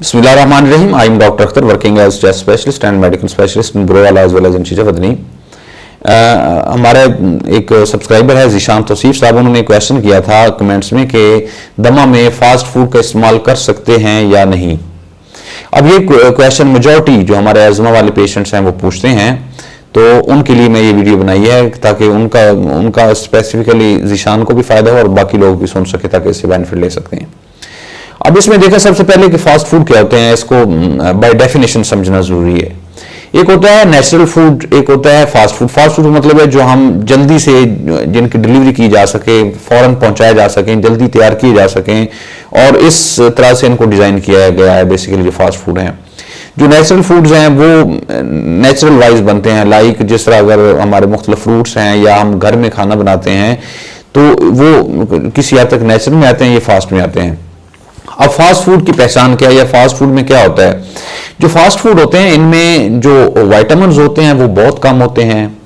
Bismillahirrahmanirrahim. I am Dr. Akhtar, working as chest specialist and medical specialist in Burowala as well as in Shijafadni. हमारा एक subscriber है ज़ीशान तौसीफ साहब, उन्होंने question किया था कमेंट्स में कि दमा में फास्ट फूड का इस्तेमाल कर सकते हैं या नहीं। अब ये क्वेश्चन मेजॉरिटी जो हमारे अज़मा वाले पेशेंट्स हैं वो पूछते हैं, तो उनके लिए मैं ये वीडियो बनाई है ताकि उनका स्पेसिफिकली ज़ीशान को भी फ़ायदा हो और बाकी लोग भी सुन सके ताकि इससे बेनिफिट ले सकते हैं। अब इसमें देखा सबसे पहले कि फास्ट फूड क्या होते हैं, इसको बाय डेफिनेशन समझना जरूरी है। एक होता है नेचुरल फूड, एक होता है फास्ट फूड। फास्ट फूड मतलब है जो हम जल्दी से जिनकी डिलीवरी की जा सके, फौरन पहुंचाए जा सकें, जल्दी तैयार किए जा सकें, और इस तरह से इनको डिजाइन किया गया है बेसिकली जो फास्ट फूड हैं। जो नेचुरल फूड्स हैं वो नेचुरल वाइज बनते हैं, लाइक जिस तरह अगर हमारे मुख्तलिफ फ्रूट्स हैं या हम घर में खाना बनाते हैं तो वो किसी हद तक नेचुरल में आते हैं, ये फास्ट में आते हैं। अब फास्ट फूड की पहचान क्या है या फास्ट फूड में क्या होता है? जो फास्ट फूड होते हैं इनमें जो विटामिन्स होते हैं वो बहुत कम होते हैं,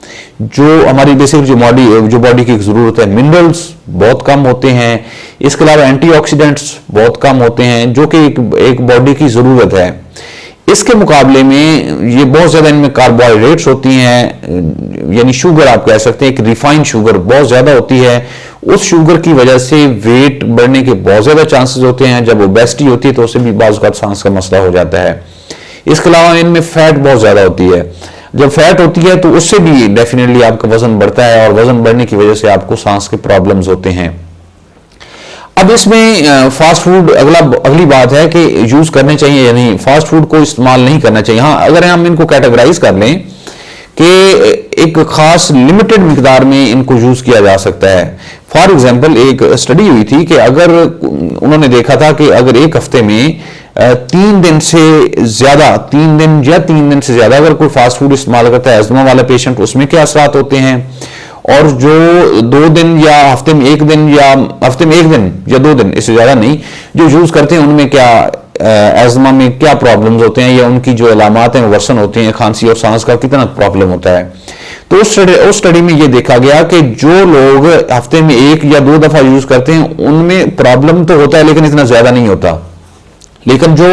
जो हमारी बेसिक जो बॉडी की जरूरत है मिनरल्स बहुत कम होते हैं, इसके अलावा एंटीऑक्सीडेंट्स बहुत कम होते हैं जो कि एक बॉडी की जरूरत है। इसके मुकाबले में ये बहुत ज्यादा इनमें कार्बोहाइड्रेट्स होती हैं, यानी शुगर आप कह सकते हैं, एक रिफाइंड शुगर बहुत ज्यादा होती है। उस शुगर की वजह से वेट बढ़ने के बहुत ज्यादा चांसेस होते हैं। जब ओबेसिटी होती है तो उससे भी बाज़ औक़ात सांस का मसला हो जाता है। इसके अलावा इनमें फैट बहुत ज्यादा होती है। जब फैट होती है तो उससे भी डेफिनेटली आपका वजन बढ़ता है, और वजन बढ़ने की वजह से आपको सांस के प्रॉब्लम्स होते हैं। अब इसमें फास्ट फूड अगली बात है कि यूज करने चाहिए या नहीं। फास्ट फूड को इस्तेमाल नहीं करना चाहिए। हाँ, अगर हम इनको कैटेगराइज कर लें कि एक खास लिमिटेड मिकदार में इनको यूज किया जा सकता है। फॉर एग्जांपल एक स्टडी हुई थी कि अगर उन्होंने देखा था कि अगर एक हफ्ते में 3 दिन से ज्यादा 3 दिन से ज्यादा अगर कोई फास्ट फूड इस्तेमाल करता है अस्थमा वाला पेशेंट, उसमें क्या असरात होते हैं, और जो 2 दिन या हफ्ते में 1 दिन या हफ्ते में 1 दिन या 2 दिन, इससे ज्यादा नहीं, जो यूज करते हैं उनमें क्या अस्थमा में क्या प्रॉब्लम्स होते हैं या उनकी जो अलामात हैं वो वर्सन होती हैं, खांसी और सांस का कितना प्रॉब्लम होता है। तो उस स्टडी में ये देखा गया कि जो लोग हफ्ते में 1 या 2 दफा यूज करते हैं उनमें प्रॉब्लम तो होता है लेकिन इतना ज्यादा नहीं होता। लेकिन जो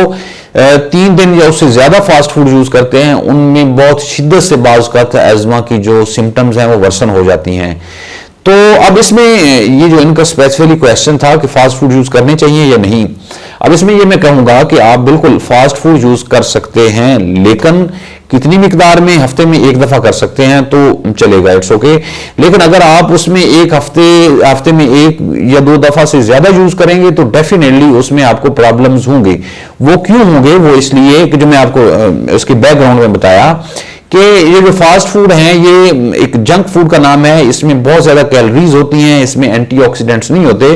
3 दिन या उससे ज्यादा फास्ट फूड यूज करते हैं उनमें बहुत शिद्दत से बाज़ औक़ात अस्थमा की जो सिम्टम्स हैं वो वर्सन हो जाती हैं। तो अब इसमें ये जो इनका स्पेसिफिकली क्वेश्चन था कि फास्ट फूड यूज करने चाहिए या नहीं, अब इसमें ये मैं कहूंगा कि आप बिल्कुल फास्ट फूड यूज कर सकते हैं, लेकिन कितनी मिकदार में? हफ्ते में 1 दफा कर सकते हैं तो चलेगा, इट्स ओके। लेकिन अगर आप उसमें एक हफ्ते में 1 या 2 दफा से ज्यादा यूज करेंगे तो डेफिनेटली उसमें आपको प्रॉब्लम्स होंगे। वो क्यों होंगे? वो इसलिए कि जो मैं आपको इसके बैकग्राउंड में बताया कि ये जो फास्ट फूड है ये एक जंक फूड का नाम है, इसमें बहुत ज्यादा कैलोरीज होती हैं, इसमें एंटीऑक्सीडेंट्स नहीं होते,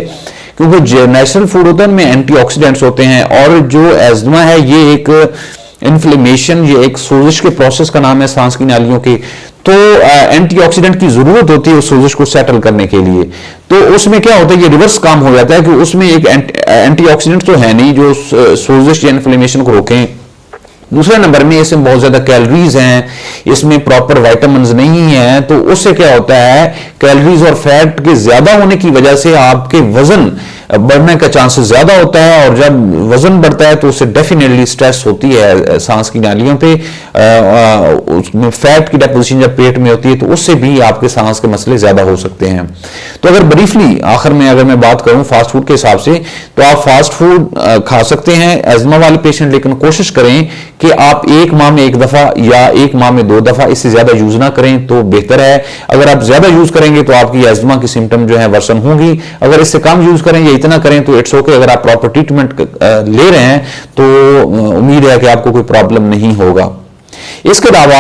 क्योंकि जो नेचुरल फूड होता है उनमें एंटीऑक्सीडेंट्स होते हैं। और जो अस्थमा है ये एक इन्फ्लेमेशन, ये एक सोजिश के प्रोसेस का नाम है सांस की नालियों की, तो एंटीऑक्सीडेंट की जरूरत होती है उस सोजिश को सेटल करने के लिए। तो उसमें क्या होता है, ये रिवर्स काम हो जाता है कि उसमें एक एंटीऑक्सीडेंट तो है नहीं जो सोजिश या इन्फ्लेमेशन को रोकें। दूसरे नंबर में इसमें बहुत ज्यादा कैलोरीज हैं, इसमें प्रॉपर विटामिन्स नहीं है, तो उससे क्या होता है कैलोरीज और फैट के ज्यादा होने की वजह से आपके वजन बढ़ने का चांसेस ज्यादा होता है, और जब वजन बढ़ता है तो उससे डेफिनेटली स्ट्रेस होती है सांस की नालियों पे, उसमें फैट की डिपोजिशन जब पेट में होती है तो उससे भी आपके सांस के मसले ज्यादा हो सकते हैं। तो अगर ब्रीफली आखिर में अगर मैं बात करूं फास्ट फूड के हिसाब से, तो आप फास्ट फूड खा सकते हैं अस्थमा वाले पेशेंट, लेकिन कोशिश करें कि आप 1 माह में 1 दफा या 1 माह में 2 दफा, इससे ज्यादा यूज ना करें तो बेहतर है। अगर आप ज्यादा यूज करेंगे तो आपकी अस्थमा की सिम्टम जो है वर्सन होंगी। अगर इससे कम यूज करें या इतना करें तो इट्स ओके। अगर आप प्रॉपर ट्रीटमेंट ले रहे हैं तो उम्मीद है कि आपको कोई प्रॉब्लम नहीं होगा। इसके अलावा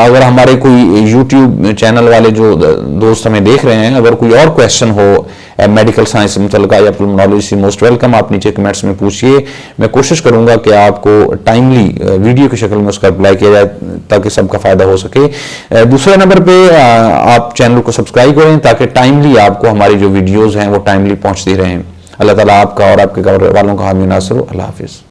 अगर हमारे कोई YouTube चैनल वाले जो दोस्त हमें देख रहे हैं, अगर कोई और क्वेश्चन हो मेडिकल साइंस से मुतल्लिक या पल्मोनोलॉजी से, मोस्ट वेलकम, आप नीचे कमेंट्स में पूछिए। मैं कोशिश करूंगा कि आपको टाइमली वीडियो की शक्ल में उसका रिप्लाई किया जाए ताकि सबका फायदा हो सके। दूसरे नंबर पे आप चैनल को सब्सक्राइब करें ताकि टाइमली आपको हमारी जो वीडियोज हैं वो टाइमली पहुंचती रहें। अल्लाह ताला आपका और आपके घर वालों का हामी नासिर हो। अल्लाह हाफिज।